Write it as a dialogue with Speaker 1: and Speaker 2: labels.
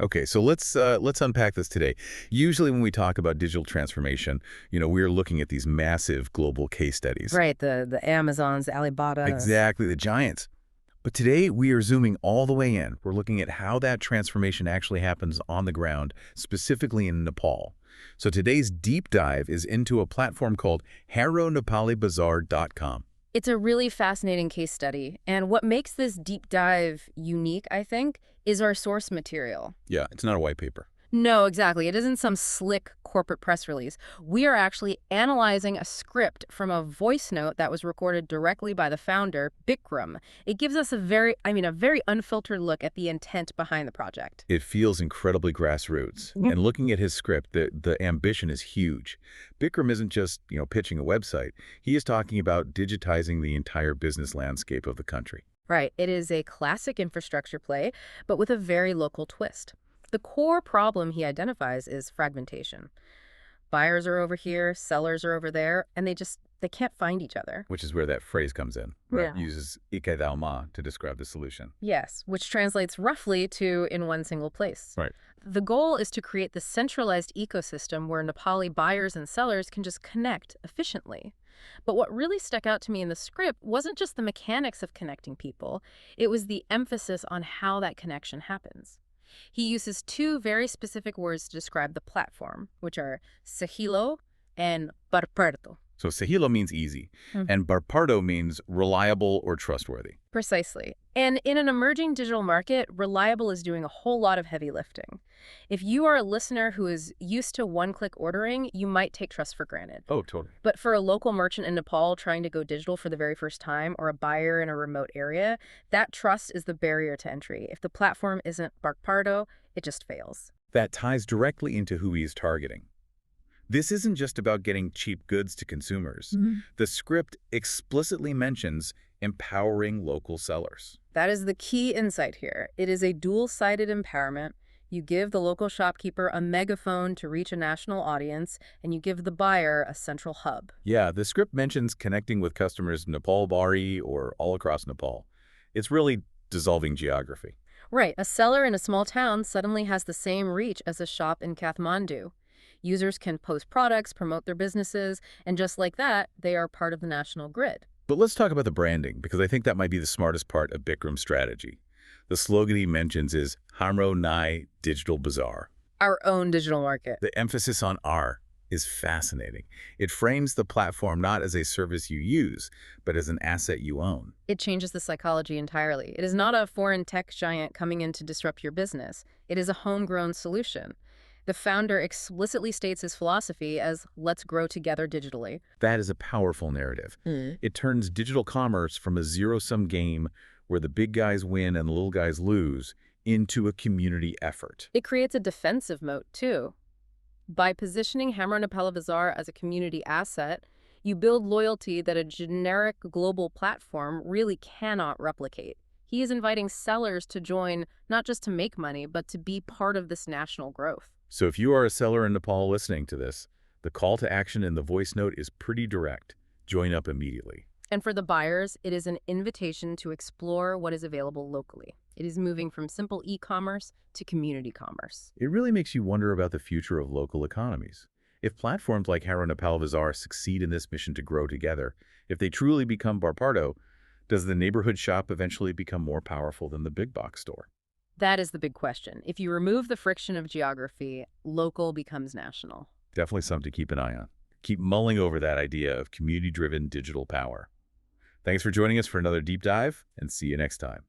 Speaker 1: Okay, so let's unpack this today. Usually when we talk about digital transformation, we're looking at these massive global case studies.
Speaker 2: Right, the Amazons, the Alibabas.
Speaker 1: Exactly, the giants. But today we are zooming all the way in. We're looking at how that transformation actually happens on the ground, specifically in Nepal. So today's deep dive is into a platform called HamroNepaliBazar.com.
Speaker 2: It's a really fascinating case study, and what makes this deep dive unique, I think, is our source material.
Speaker 1: Yeah, it's not a white paper.
Speaker 2: No, exactly. It isn't some slick corporate press release. We are actually analyzing a script from a voice note that was recorded directly by the founder, Bikram. It gives us a very unfiltered look at the intent behind the project.
Speaker 1: It feels incredibly grassroots.
Speaker 2: Mhm.
Speaker 1: And looking at his script, the ambition is huge. Bikram isn't just, pitching a website. He is talking about digitizing the entire business landscape of the country.
Speaker 2: Right. It is a classic infrastructure play, but with a very local twist. The core problem he identifies is fragmentation. Buyers are over here, sellers are over there, and they can't find each other.
Speaker 1: Which is where that phrase comes in.
Speaker 2: Yeah.
Speaker 1: It uses "Ike thou ma" to describe the solution.
Speaker 2: Yes, which translates roughly to in one single place.
Speaker 1: Right.
Speaker 2: The goal is to create the centralized ecosystem where Nepali buyers and sellers can just connect efficiently. But what really stuck out to me in the script wasn't just the mechanics of connecting people, it was the emphasis on how that connection happens. He uses two very specific words to describe the platform, which are sigilo and barparto.
Speaker 1: So Sahilo means easy,
Speaker 2: Mhm.
Speaker 1: and Barpardo means reliable or trustworthy.
Speaker 2: Precisely. And in an emerging digital market, reliable is doing a whole lot of heavy lifting. If you are a listener who is used to one-click ordering, you might take trust for granted.
Speaker 1: Oh, totally.
Speaker 2: But for a local merchant in Nepal trying to go digital for the very first time, or a buyer in a remote area, that trust is the barrier to entry. If the platform isn't Barpardo, it just fails.
Speaker 1: That ties directly into who he is targeting. This isn't just about getting cheap goods to consumers. The script explicitly mentions empowering local sellers.
Speaker 2: That is the key insight here. It is a dual-sided empowerment. You give the local shopkeeper a megaphone to reach a national audience, and you give the buyer a central hub.
Speaker 1: Yeah, the script mentions connecting with customers in Nepal Bari or all across Nepal. It's really dissolving geography.
Speaker 2: Right, a seller in a small town suddenly has the same reach as a shop in Kathmandu. Users can post products, promote their businesses, and just like that, they are part of the national grid.
Speaker 1: But let's talk about the branding, because I think that might be the smartest part of Bikram's strategy. The slogan he mentions is Hamro Nai Digital Bazaar.
Speaker 2: Our own digital market.
Speaker 1: The emphasis on "our" is fascinating. It frames the platform not as a service you use, but as an asset you own.
Speaker 2: It changes the psychology entirely. It is not a foreign tech giant coming in to disrupt your business. It is a homegrown solution. The founder explicitly states his philosophy as "let's grow together digitally."
Speaker 1: That is a powerful narrative. It turns digital commerce from a zero-sum game where the big guys win and the little guys lose into a community effort.
Speaker 2: It creates a defensive moat, too. By positioning HamroNepaliBazar as a community asset, you build loyalty that a generic global platform really cannot replicate. He is inviting sellers to join, not just to make money, but to be part of this national growth.
Speaker 1: So if you are a seller in Nepal listening to this, the call to action in the voice note is pretty direct. Join up immediately.
Speaker 2: And for the buyers, it is an invitation to explore what is available locally. It is moving from simple e-commerce to community commerce.
Speaker 1: It really makes you wonder about the future of local economies. If platforms like HamroNepaliBazar succeed in this mission to grow together, if they truly become Barpardo, does the neighborhood shop eventually become more powerful than the big box store?
Speaker 2: That is the big question. If you remove the friction of geography, local becomes national.
Speaker 1: Definitely something to keep an eye on. Keep mulling over that idea of community-driven digital power. Thanks for joining us for another deep dive, and see you next time.